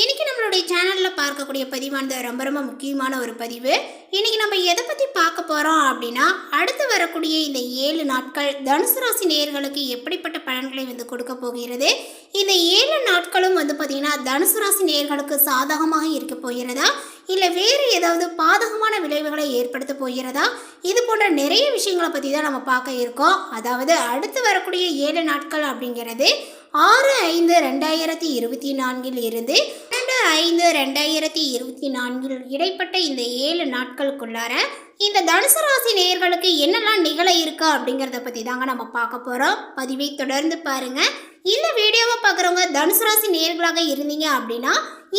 இன்னைக்கு நம்மளுடைய சேனலில் பார்க்கக்கூடிய பதிவானது ரொம்ப ரொம்ப முக்கியமான ஒரு பதிவு. இன்னைக்கு நம்ம எதை பற்றி பார்க்க போகிறோம் அப்படின்னா, அடுத்து வரக்கூடிய இந்த 7 நாட்கள் தனுசு ராசி நேயர்களுக்கு எப்படிப்பட்ட பலன்களை கொடுக்க போகிறது. இந்த 7 நாட்களும் பார்த்திங்கன்னா தனுசு ராசி நேயர்களுக்கு சாதகமாக இருக்க போகிறதா, இல்லை வேறு ஏதாவது பாதகமான விளைவுகளை ஏற்படுத்த போகிறதா, இது போன்ற நிறைய விஷயங்களை பற்றி தான் நம்ம பார்க்க இருக்கோம். அதாவது அடுத்து வரக்கூடிய 7 நாட்கள் அப்படிங்கிறது 6/5/2024 இருந்து 2/5/2024 இடைப்பட்ட இந்த 7 நாட்களுக்குள்ளார இந்த தனுசு ராசி நேயர்களுக்கு என்னெல்லாம் நிகழ இருக்கா அப்படிங்கிறத பற்றி தாங்க நம்ம பார்க்க போகிறோம். பதிவை தொடர்ந்து பாருங்கள். இந்த வீடியோவை பார்க்குறவங்க தனுசு ராசி நேயர்களாக இருந்தீங்க அப்படின்னா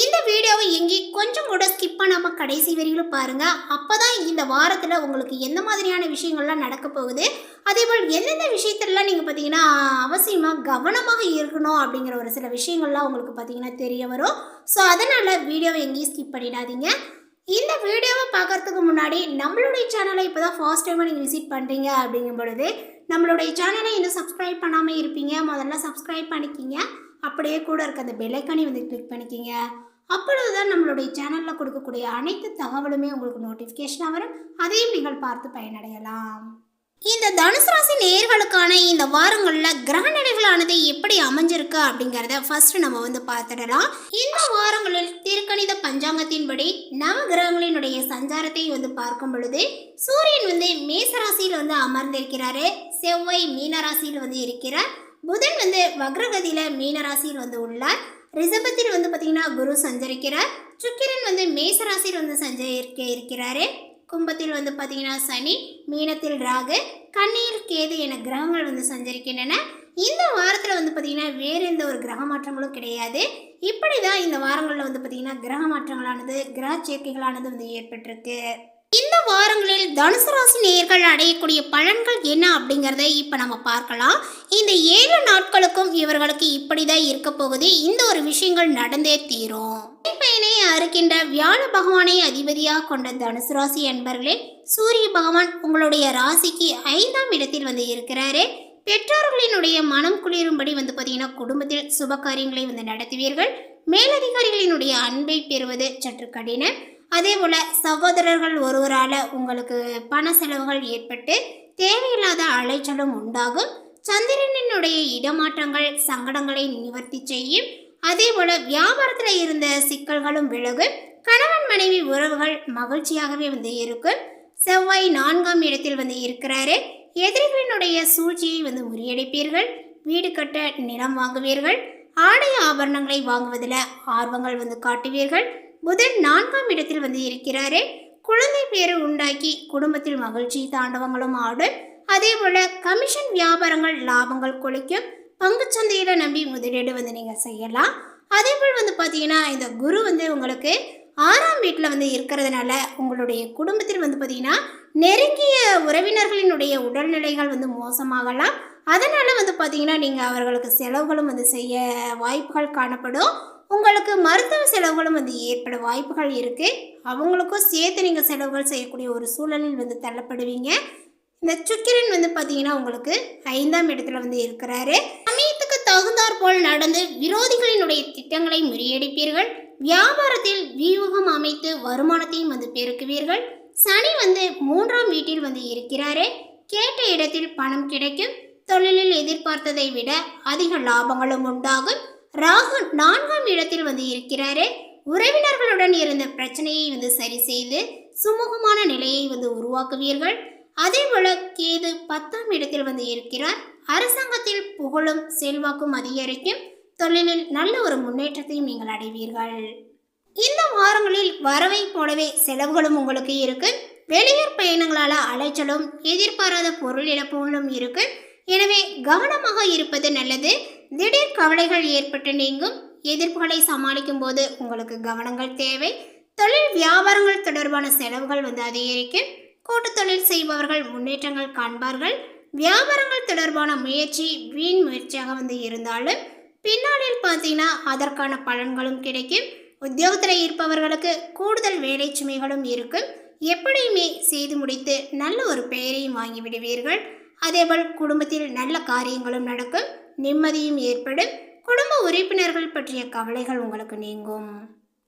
இந்த வீடியோவை எங்கேயும் கொஞ்சம் கூட ஸ்கிப் பண்ணாமல் கடைசி வரையிலும் பாருங்கள். அப்போ தான் இந்த வாரத்தில் உங்களுக்கு எந்த மாதிரியான விஷயங்கள்லாம் நடக்க போகுது, அதேபோல் எந்தெந்த விஷயத்துலலாம் நீங்கள் பார்த்தீங்கன்னா அவசியமாக கவனமாக இருக்கணும் அப்படிங்கிற ஒரு சில விஷயங்கள்லாம் உங்களுக்கு பார்த்தீங்கன்னா தெரிய வரும். ஸோ அதனால் வீடியோவை எங்கேயும் ஸ்கிப் பண்ணிடாதீங்க. இந்த வீடியோவை பார்க்குறதுக்கு முன்னாடி நம்மளுடைய சேனலை இப்போ தான் ஃபர்ஸ்ட் டைமாக நீங்கள் விசிட் பண்ணுறீங்க அப்படிங்கும் பொழுது நம்மளுடைய சேனலை இன்னும் சப்ஸ்கிரைப் பண்ணாமல் இருப்பீங்க. முதல்ல சப்ஸ்கிரைப் பண்ணிக்கிங்க. அப்படியே கூட இருக்க அந்த பெல்லைக்கானி கிளிக் பண்ணிக்கிங்க. அப்பொழுது தான் நம்மளுடைய சேனலில் கொடுக்கக்கூடிய அனைத்து தகவலுமே உங்களுக்கு நோட்டிஃபிகேஷனாக வரும். அதையும் நீங்கள் பார்த்து பயனடையலாம். இந்த தனுசு ராசி நேயர்களுக்கான இந்த வாரங்களில் கிரக நிலைகளானது எப்படி அமைஞ்சிருக்கு அப்படிங்கிறத ஃபர்ஸ்ட் நம்ம பார்த்துடலாம். இந்த வாரங்களில் திருக்கணித பஞ்சாங்கத்தின்படி நவ கிரகங்களினுடைய சஞ்சாரத்தை பார்க்கும் பொழுது சூரியன் மேசராசியில் அமர்ந்திருக்கிறாரு, செவ்வாய் மீனராசியில் இருக்கிறார், புதன் வக்ரகதியில் மீனராசியில் உள்ளார், ரிஷபத்தில் பார்த்தீங்கன்னா குரு சஞ்சரிக்கிறார், சுக்கிரன் மேசராசியில் சஞ்சரிக்க இருக்கிறாரு, கும்பத்தில் பார்த்தீங்கன்னா சனி, மீனத்தில் ராகு, கன்னியில் கேது என கிரகங்கள் சஞ்சரிக்கின்றன. இந்த வாரத்தில் பார்த்தீங்கன்னா வேறு எந்த ஒரு கிரக மாற்றங்களும் கிடையாது. இப்படி தான் இந்த வாரங்களில் பார்த்தீங்கன்னா கிரக மாற்றங்களானது, கிரக சேர்க்கைகளானது ஏற்பட்டிருக்கு. இந்த வாரங்களில் தனுசு ராசி நேயர்கள் அடையக்கூடிய பலன்கள் என்ன அப்படிங்கிறத இப்போ நம்ம பார்க்கலாம். இந்த 7 நாட்களுக்கும் இவர்களுக்கு இப்படி தான் இருக்க போகுது. இந்த ஒரு விஷயங்கள் நடந்தே தீரும். பயனை அறுக்கின்ற வியாழ பகவானை அதிபதியாக கொண்ட தனுசு ராசி என்பர்களே, சூரிய பகவான் உங்களுடைய ராசிக்கு 5ஆம் இடத்தில் இருக்கிறாரு. பெற்றோர்களினுடைய மனம் குளிரும்படி பார்த்தீங்கன்னா குடும்பத்தில் சுப காரியங்களை நடத்துவீர்கள். மேலதிகாரிகளினுடைய அன்பை பெறுவது சற்று கடினம். அதே போல் சகோதரர்கள் ஒருவரால் உங்களுக்கு பண செலவுகள் ஏற்பட்டு தேவையில்லாத அலைச்சலும் உண்டாகும். சந்திரனினுடைய இடமாற்றங்கள் சங்கடங்களை நிவர்த்தி செய்யும். அதே போல் வியாபாரத்தில் இருந்த சிக்கல்களும் விலகும். கணவன் மனைவி உறவுகள் மகிழ்ச்சியாகவே இருக்கும். செவ்வாய் 4ஆம் இடத்தில் இருக்கிறாரு. எதிரிகளினுடைய சூழ்ச்சியை முறியடிப்பீர்கள். வீடு கட்ட நிலம் வாங்குவீர்கள். ஆடை ஆபரணங்களை வாங்குவதில் ஆர்வங்கள் காட்டுவீர்கள். புதன் 4ஆம் இடத்தில் இருக்கிறாரு. குழந்தை பேரு உண்டாக்கி குடும்பத்தில் மகிழ்ச்சி தாண்டவங்களும் ஆடும். அதே போல் கமிஷன் வியாபாரங்கள் லாபங்கள் கொளிக்கும். பங்குச்சந்தையில் நம்பி முதலீடு நீங்கள் செய்யலாம். அதே போல் பார்த்தீங்கன்னா இந்த குரு உங்களுக்கு 6ஆம் வீட்டில் இருக்கிறதுனால உங்களுடைய குடும்பத்தில் பார்த்தீங்கன்னா நெருங்கிய உறவினர்களினுடைய உடல்நிலைகள் மோசமாகலாம். அதனால் பார்த்தீங்கன்னா நீங்கள் அவர்களுக்கு செலவுகளும் செய்ய வாய்ப்புகள் காணப்படும். உங்களுக்கு மருத்துவ செலவுகளும் ஏற்பட வாய்ப்புகள் இருக்குது. அவங்களுக்கும் சேர்த்து நீங்கள் செலவுகள் செய்யக்கூடிய ஒரு சூழலில் தள்ளப்படுவீங்க. இந்த சுக்கிரன் பார்த்தீங்கன்னா உங்களுக்கு 5ஆம் இடத்துல இருக்கிறாரு. சமயத்துக்கு தகுந்தாற் போல் நடந்து விரோதிகளினுடைய திட்டங்களை முறியடிப்பீர்கள். வியாபாரத்தில் வியூகம் அமைத்து வருமானத்தையும் பெருக்குவீர்கள். சனி 3ஆம் வீட்டில் இருக்கிறாரு. கேட்ட இடத்தில் பணம் கிடைக்கும். தொழிலில் எதிர்பார்த்ததை விட அதிக லாபங்களும் உண்டாகும். ராகு 4ஆம் இடத்தில் இருக்கிறாரு. உறவினர்களுடன் இருந்த பிரச்சனையை சரி செய்து சுமூகமான நிலையை உருவாக்குவீர்கள். அதே போல கேது 10ஆம் இடத்தில் இருக்கிறார். அரசாங்கத்தில் புகழும் செல்வாக்கும் அதிகரிக்கும். தொழிலில் நல்ல ஒரு முன்னேற்றத்தையும் நீங்கள் அடைவீர்கள். இந்த வாரங்களில் வரவை போலவே செலவுகளும் உங்களுக்கு இருக்கு. வெளியூர் பயணங்களால் அலைச்சலும் எதிர்பாராத பொருள் இழப்புகளும் இருக்கு. எனவே கவனமாக இருப்பது நல்லது. திடீர் கவலைகள் ஏற்பட்டு நீங்கும். எதிர்ப்புகளை சமாளிக்கும் போது உங்களுக்கு கவனங்கள் தேவை. தொழில் வியாபாரங்கள் தொடர்பான செலவுகள் அதிகரிக்கும். கூட்டு தொழில் செய்பவர்கள் முன்னேற்றங்கள் காண்பார்கள். வியாபாரங்கள் தொடர்பான முயற்சி வீண் முயற்சியாக இருந்தாலும் பின்னாளில் பார்த்தீங்கன்னா அதற்கான பலன்களும் கிடைக்கும். உத்தியோகத்தில் இருப்பவர்களுக்கு கூடுதல் வேலை சுமைகளும் இருக்கும். எப்படியுமே செய்து முடித்து நல்ல ஒரு பெயரையும் வாங்கிவிடுவீர்கள். அதேபோல் குடும்பத்தில் நல்ல காரியங்களும் நடக்கும். நிம்மதியும் ஏற்படும். குடும்ப உறுப்பினர்கள் பற்றிய கவலைகள் உங்களுக்கு நீங்கும்.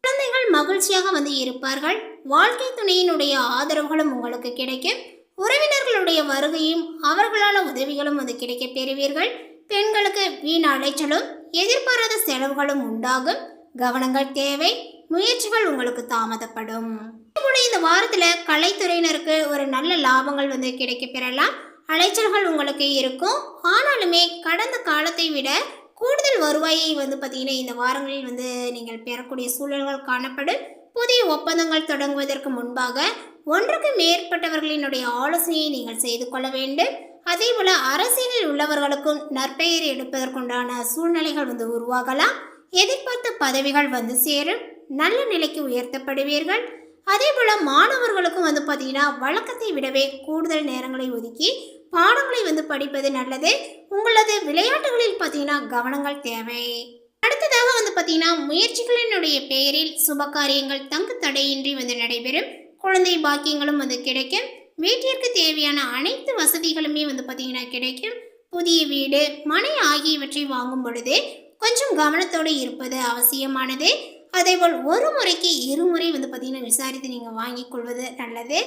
குழந்தைகள் மகிழ்ச்சியாக இருப்பார்கள். வாழ்க்கை துணையினுடைய ஆதரவுகளும் உங்களுக்கு கிடைக்கும். உறவினர்களுடைய வருகையும் அவர்களால் உதவிகளும் கிடைக்க பெறுவீர்கள். பெண்களுக்கு வீண் அலைச்சலும் எதிர்பாராத செலவுகளும் உண்டாகும். கவனங்கள் தேவை. முயற்சிகள் உங்களுக்கு தாமதப்படும். இந்த வாரத்துல கலைத்துறையினருக்கு ஒரு நல்ல லாபங்கள் கிடைக்க பெறலாம். அலைச்சல்கள் உங்களுக்கு இருக்கும். ஆனாலுமே கடந்த காலத்தை விட கூடுதல் வருவாயை பார்த்தீங்கன்னா இந்த வாரங்களில் நீங்கள் பெறக்கூடிய சூழல்கள் காணப்படும். புதிய ஒப்பந்தங்கள் தொடங்குவதற்கு முன்பாக ஒன்றுக்கு மேற்பட்டவர்களினுடைய ஆலோசனையை நீங்கள் செய்து கொள்ள வேண்டும். அதே போல அரசியலில் உள்ளவர்களுக்கும் நற்பெயர் எடுப்பதற்குண்டான சூழ்நிலைகள் உருவாகலாம். எதிர்பார்த்த பதவிகள் சேரும். நல்ல நிலைக்கு உயர்த்தப்படுவீர்கள். அதே போல மாணவர்களுக்கும் பார்த்தீங்கன்னா வழக்கத்தை விடவே கூடுதல் நேரங்களை ஒதுக்கி பாடங்களை படிப்பது நல்லது. உங்களது விளையாட்டுகளில் பார்த்தீங்கன்னா கவனங்கள் தேவை. அடுத்ததாக பார்த்தீங்கன்னா முயற்சிகளினுடைய பெயரில் சுப காரியங்கள் தங்கு தடையின்றி நடைபெறும். குழந்தை பாக்கியங்களும் கிடைக்கும். வீட்டிற்கு தேவையான அனைத்து வசதிகளுமே பார்த்தீங்கன்னா கிடைக்கும். புதிய வீடு மனை ஆகியவற்றை வாங்கும் பொழுது கொஞ்சம் கவனத்தோடு இருப்பது அவசியமானது. அதேபோல் ஒரு முறைக்கு இருமுறை பார்த்தீங்கன்னா விசாரித்து நீங்கள் வாங்கிக் கொள்வது நல்லது.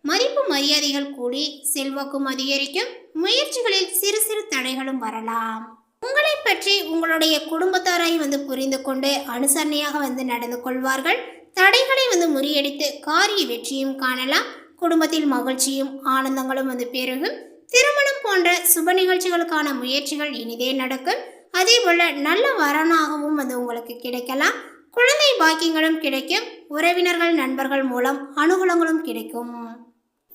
மதிப்பு மரியாதைகள் கூடி செல்வாக்கும் அதிகரிக்கும். முயற்சிகளில் சிறு சிறு தடைகளும் வரலாம். உங்களை பற்றி உங்களுடைய குடும்பத்தாரை புரிந்து கொண்டு அனுசரணையாக நடந்து கொள்வார்கள். தடைகளை முறியடித்து காரிய வெற்றியும் காணலாம். குடும்பத்தில் மகிழ்ச்சியும் ஆனந்தங்களும் பெருகும். திருமணம் போன்ற சுப நிகழ்ச்சிகளுக்கான முயற்சிகள் இனிதே நடக்கும். அதே போல நல்ல வரனாகவும் உங்களுக்கு கிடைக்கலாம். குழந்தை பாக்கியங்களும் கிடைக்கும். உறவினர்கள் நண்பர்கள் மூலம் அனுகூலங்களும் கிடைக்கும்.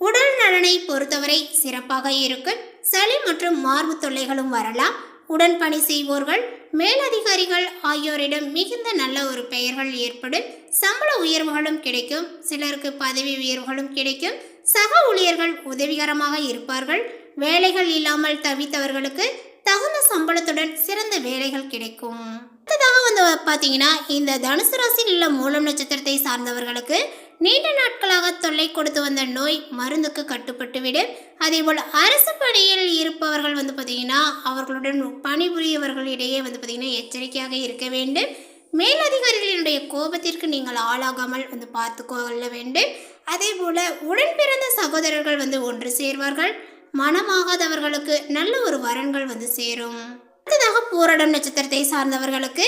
உடல் நலனை பொறுத்தவரை சிறப்பாக இருக்கும். சளி மற்றும் மார்பு தொல்லைகளும் வரலாம். உடன் பணி செய்வோர்கள் மேலதிகாரிகள் ஆகியோரிடம் மிகுந்த நல்ல ஒரு பெயர்கள் ஏற்படும். சம்பள உயர்வுகளும் கிடைக்கும். சிலருக்கு பதவி உயர்வுகளும் கிடைக்கும். சக ஊழியர்கள் உதவிகரமாக இருப்பார்கள். வேலைகள் இல்லாமல் தவித்தவர்களுக்கு தகுந்த சம்பளத்துடன் சிறந்த வேலைகள் கிடைக்கும். அடுத்ததாக பார்த்தீங்கன்னா இந்த தனுசு ராசியில் உள்ள மூலம் நட்சத்திரத்தை சார்ந்தவர்களுக்கு நீண்ட நாட்களாக தொல்லை கொடுத்து வந்த நோய் மருந்துக்கு கட்டுப்பட்டுவிடும். அதேபோல் அரசு பணியில் இருப்பவர்கள் பார்த்தீங்கன்னா அவர்களுடன் பணிபுரியவர்களிடையே பார்த்தீங்கன்னா எச்சரிக்கையாக இருக்க வேண்டும். மேலதிகாரிகளினுடைய கோபத்திற்கு நீங்கள் ஆளாகாமல் பார்த்து கொள்ள வேண்டும். அதே போல உடன் பிறந்த சகோதரர்கள் ஒன்று சேர்வார்கள். மனமாகாதவர்களுக்கு நல்ல ஒரு வரன்கள் சேரும். அடுத்ததாக பூரடம் நட்சத்திரத்தை சார்ந்தவர்களுக்கு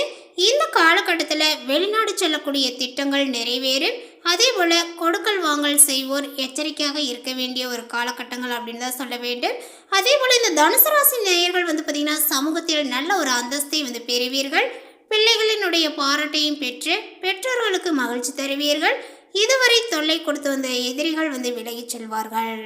இந்த காலகட்டத்தில் வெளிநாடு செல்லக்கூடிய திட்டங்கள் நிறைவேறும். அதே போல கொடுக்கல் வாங்கல் செய்வோர் எச்சரிக்கையாக இருக்க வேண்டிய ஒரு காலகட்டங்கள் அப்படின்னு தான் சொல்ல வேண்டும். அதே போல இந்த தனுசு ராசி நேயர்கள் பார்த்தீங்கன்னா சமூகத்தில் நல்ல ஒரு அந்தஸ்தை பெறுவீர்கள். பிள்ளைகளினுடைய பாராட்டையும் பெற்று பெற்றோர்களுக்கு மகிழ்ச்சி தருவீர்கள். இதுவரை தொல்லை கொடுத்து வந்த எதிரிகள் விலகிச் செல்வார்கள்.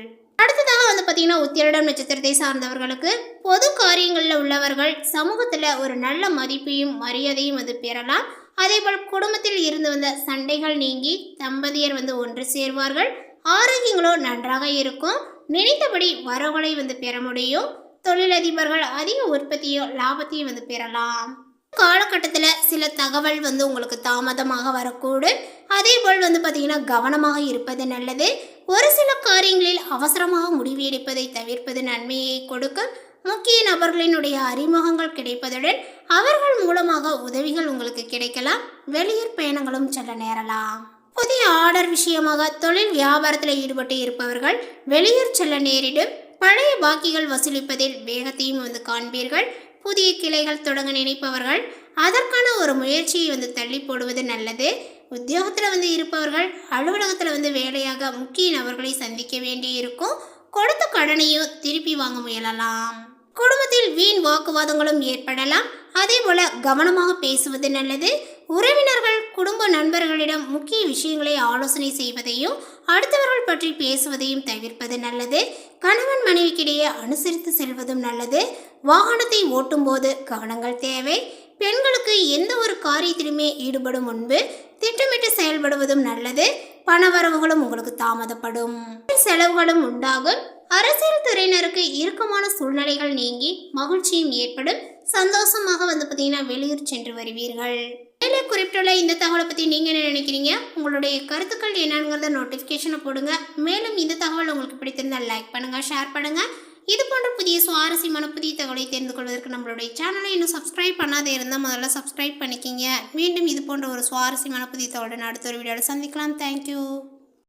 அடுத்ததாக பார்த்தீங்கன்னா உத்திரடம் நட்சத்திரத்தை சார்ந்தவர்களுக்கு பொது காரியங்களில் உள்ளவர்கள் சமூகத்தில் ஒரு நல்ல மதிப்பையும் மரியாதையும் பெறலாம். அதேபோல் குடும்பத்தில் இருந்து வந்த சண்டைகள் நீங்கி தம்பதியர் ஒன்று சேர்வார்கள். ஆரோக்கியங்களோ நன்றாக இருக்கும். நினைத்தபடி வரவுகளை பெற முடியும். தொழிலதிபர்கள் அதிக உற்பத்தியோ லாபத்தையும் பெறலாம். காலகட்டத்தில் சில தகவல் உங்களுக்கு தாமதமாக வரக்கூடும். அதே போல் பார்த்தீங்கன்னா கவனமாக இருப்பது நல்லது. ஒரு சில காரியங்களில் அவசரமாக முடிவு எடுப்பதை தவிர்ப்பது நன்மையை கொடுக்கும். முக்கிய நபர்களினுடைய அறிமுகங்கள் கிடைப்பதுடன் அவர்கள் மூலமாக உதவிகள் உங்களுக்கு கிடைக்கலாம். வெளியூர் பயணங்களும் செல்ல நேரலாம். புதிய ஆர்டர் விஷயமாக தொழில் வியாபாரத்தில் ஈடுபட்டு இருப்பவர்கள் வெளியூர் செல்ல நேரிடும். பழைய பாக்கிகள் வசூலிப்பதில் வேகத்தையும் காண்பீர்கள். புதிய கிளைகள் தொடங்க நினைப்பவர்கள் அதற்கான ஒரு முயற்சியை தள்ளி போடுவது நல்லது. உத்தியோகத்தில் இருப்பவர்கள் அலுவலகத்தில் வேலையாக முக்கிய நபர்களை சந்திக்க வேண்டி இருக்கும். கொடுத்த கடனையும் திருப்பி வாங்க முயலலாம். குடும்பத்தில் வீண் வாக்குவாதங்களும் ஏற்படலாம். அதே போல கவனமாக பேசுவது நல்லது. உறவினர்கள் குடும்ப நண்பர்களிடம் முக்கிய விஷயங்களை ஆலோசனை செய்வதையும் அடுத்தவர்கள் பற்றி பேசுவதையும் தவிர்ப்பது நல்லது. கணவன் மனைவிக்கிடையே அனுசரித்து செல்வதும் நல்லது. வாகனத்தை ஓட்டும் போது கவனங்கள் தேவை. பெண்களுக்கு எந்த ஒரு காரியத்திலுமே ஈடுபடும் முன்பு திட்டமிட்டு செயல்படுவதும் நல்லது. பணவரவுகளும் உங்களுக்கு தாமதப்படும். செலவுகளும் உண்டாகும். அரசியல் துறையினருக்கு இறுக்கமான சூழ்நிலைகள் நீங்கி மகிழ்ச்சியும் ஏற்படும். சந்தோஷமாக பார்த்தீங்கன்னா வெளியூர் சென்று வருவீர்கள். மேலே குறிப்பிட்டுள்ள இந்த தகவலை பற்றி நீங்கள் என்ன நினைக்கிறீங்க? உங்களுடைய கருத்துக்கள் என்னங்கிறத நோட்டிஃபிகேஷனை போடுங்க. மேலும் இந்த தகவல் உங்களுக்கு பிடித்திருந்தால் லைக் பண்ணுங்கள், ஷேர் பண்ணுங்கள். இது போன்ற புதிய சுவாரஸ்யமான புதிய தகவலை தெரிந்து கொள்வதற்கு நம்மளுடைய சேனலை இன்னும் சப்ஸ்கிரைப் பண்ணாதே இருந்தால் முதல்ல சப்ஸ்கிரைப் பண்ணிக்கிங்க. மீண்டும் இது போன்ற ஒரு சுவாரஸ்யமான புதிய தகவலுடன் அடுத்த ஒரு வீடியோவில் சந்திக்கலாம். தேங்க்யூ.